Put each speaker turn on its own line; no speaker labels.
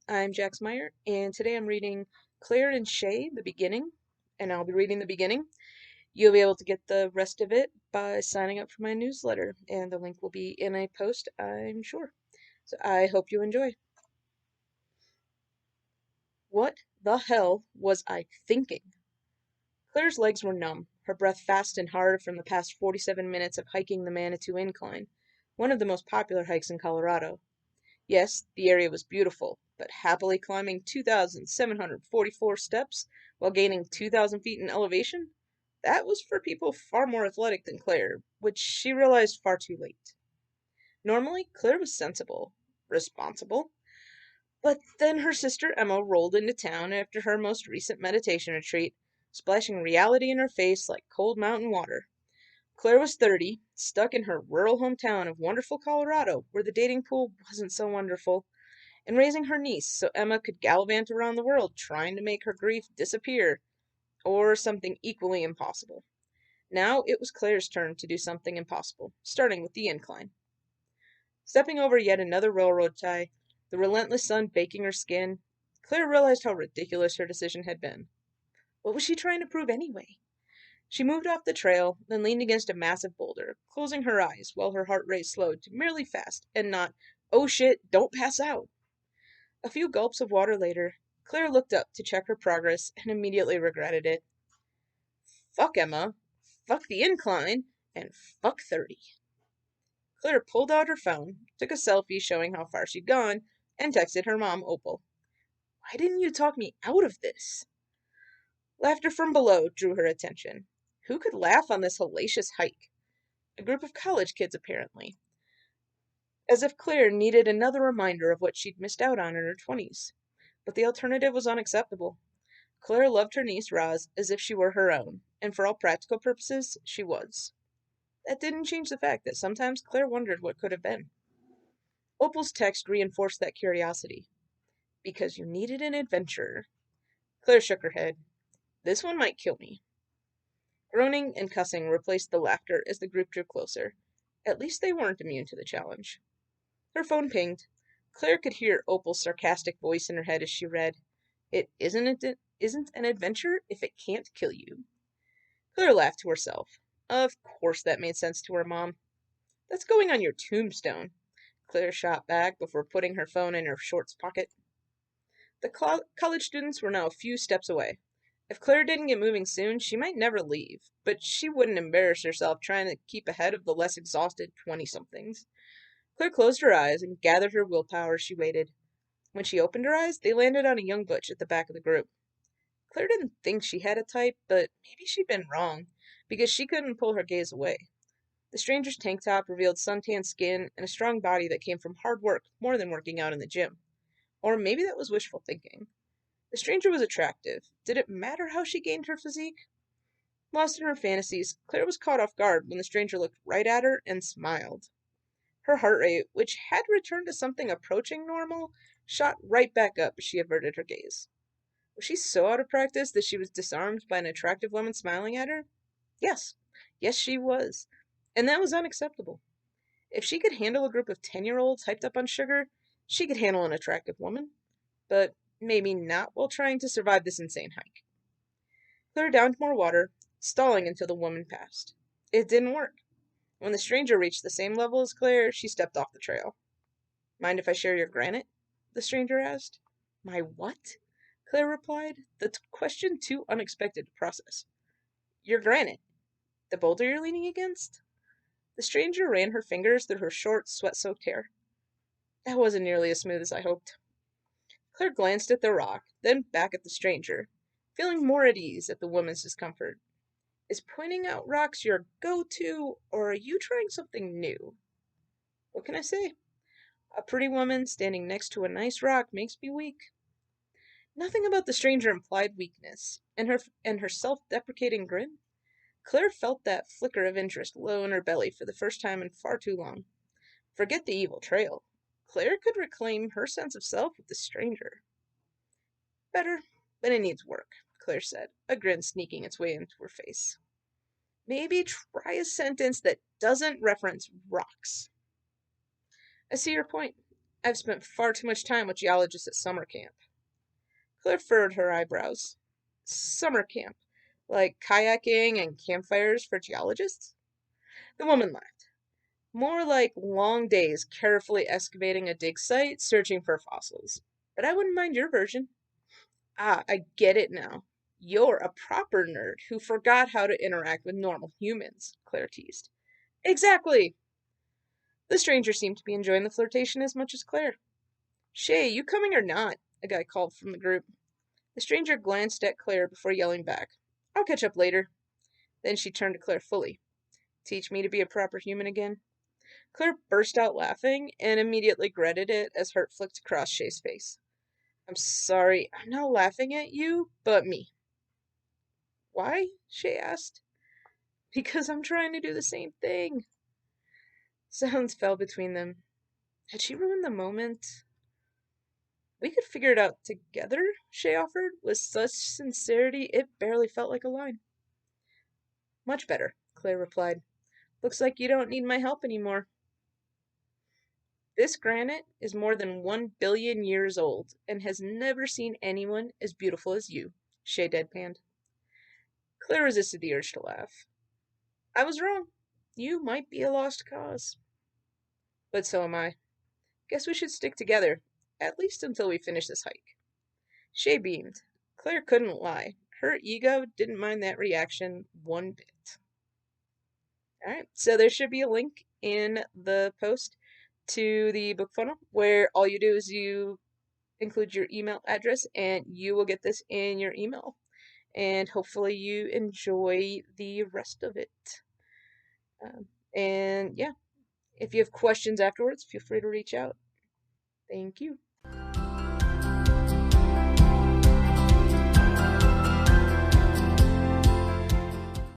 I'm Jax Meyer, and today I'm reading Claire and Shae, the beginning, and I'll be reading the beginning. You'll be able to get the rest of it by signing up for my newsletter, and the link will be in a post, I'm sure. So I hope you enjoy. What the hell was I thinking? Claire's legs were numb, her breath fast and hard from the past 47 minutes of hiking the Manitou Incline, one of the most popular hikes in Colorado. Yes, the area was beautiful, but happily climbing 2,744 steps while gaining 2,000 feet in elevation? That was for people far more athletic than Claire, which she realized far too late. Normally, Claire was sensible, responsible, but then her sister Emma rolled into town after her most recent meditation retreat, splashing reality in her face like cold mountain water. Claire was 30, stuck in her rural hometown of wonderful Colorado, where the dating pool wasn't so wonderful, and raising her niece so Emma could gallivant around the world trying to make her grief disappear, or something equally impossible. Now it was Claire's turn to do something impossible, starting with the incline. Stepping over yet another railroad tie, the relentless sun baking her skin, Claire realized how ridiculous her decision had been. What was she trying to prove anyway? She moved off the trail, then leaned against a massive boulder, closing her eyes while her heart rate slowed to merely fast and not, oh shit, don't pass out. A few gulps of water later, Claire looked up to check her progress and immediately regretted it. Fuck Emma, fuck the incline, and fuck 30. Claire pulled out her phone, took a selfie showing how far she'd gone, and texted her mom, Opal. Why didn't you talk me out of this? Laughter from below drew her attention. Who could laugh on this hellacious hike? A group of college kids, apparently. As if Claire needed another reminder of what she'd missed out on in her 20s. But the alternative was unacceptable. Claire loved her niece Roz as if she were her own, and for all practical purposes, she was. That didn't change the fact that sometimes Claire wondered what could have been. Opal's text reinforced that curiosity. Because you needed an adventure. Claire shook her head. This one might kill me. Groaning and cussing replaced the laughter as the group drew closer. At least they weren't immune to the challenge. Her phone pinged. Claire could hear Opal's sarcastic voice in her head as she read, It isn't an adventure if it can't kill you. Claire laughed to herself. Of course that made sense to her mom. That's going on your tombstone. Claire shot back before putting her phone in her shorts pocket. The college students were now a few steps away. If Claire didn't get moving soon, she might never leave, but she wouldn't embarrass herself trying to keep ahead of the less exhausted 20-somethings. Claire closed her eyes and gathered her willpower as she waited. When she opened her eyes, they landed on a young butch at the back of the group. Claire didn't think she had a type, but maybe she'd been wrong, because she couldn't pull her gaze away. The stranger's tank top revealed suntanned skin and a strong body that came from hard work more than working out in the gym. Or maybe that was wishful thinking. The stranger was attractive. Did it matter how she gained her physique? Lost in her fantasies, Claire was caught off guard when the stranger looked right at her and smiled. Her heart rate, which had returned to something approaching normal, shot right back up as she averted her gaze. Was she so out of practice that she was disarmed by an attractive woman smiling at her? Yes. Yes, she was. And that was unacceptable. If she could handle a group of 10-year-olds hyped up on sugar, she could handle an attractive woman. But maybe not while trying to survive this insane hike. Claire downed more water, stalling until the woman passed. It didn't work. When the stranger reached the same level as Claire, she stepped off the trail. Mind if I share your granite? The stranger asked. My what? Claire replied, the question too unexpected to process. Your granite. The boulder you're leaning against? The stranger ran her fingers through her short, sweat-soaked hair. That wasn't nearly as smooth as I hoped. Claire glanced at the rock, then back at the stranger, feeling more at ease at the woman's discomfort. Is pointing out rocks your go-to, or are you trying something new? What can I say? A pretty woman standing next to a nice rock makes me weak. Nothing about the stranger implied weakness, and her self-deprecating grin. Claire felt that flicker of interest low in her belly for the first time in far too long. Forget the evil trail. Claire could reclaim her sense of self with the stranger. Better, but it needs work, Claire said, a grin sneaking its way into her face. Maybe try a sentence that doesn't reference rocks. I see your point. I've spent far too much time with geologists at summer camp. Claire furrowed her eyebrows. Summer camp? Like kayaking and campfires for geologists? The woman laughed. More like long days carefully excavating a dig site, searching for fossils. But I wouldn't mind your version. Ah, I get it now. You're a proper nerd who forgot how to interact with normal humans, Claire teased. Exactly! The stranger seemed to be enjoying the flirtation as much as Claire. Shae, you coming or not? A guy called from the group. The stranger glanced at Claire before yelling back. I'll catch up later. Then she turned to Claire fully. Teach me to be a proper human again? Claire burst out laughing and immediately regretted it as hurt flicked across Shae's face. I'm sorry, I'm not laughing at you, but me. Why? Shae asked. Because I'm trying to do the same thing. Silence fell between them. Had she ruined the moment? We could figure it out together, Shae offered, with such sincerity it barely felt like a line. Much better, Claire replied. Looks like you don't need my help anymore. This granite is more than 1 billion years old and has never seen anyone as beautiful as you, Shae deadpanned. Claire resisted the urge to laugh. I was wrong. You might be a lost cause. But so am I. Guess we should stick together, at least until we finish this hike. Shae beamed. Claire couldn't lie. Her ego didn't mind that reaction one bit. Alright, so there should be a link in the post to the book funnel where all you do is you include your email address and you will get this in your email. And hopefully you enjoy the rest of it. And yeah, if you have questions afterwards, feel free to reach out. Thank you.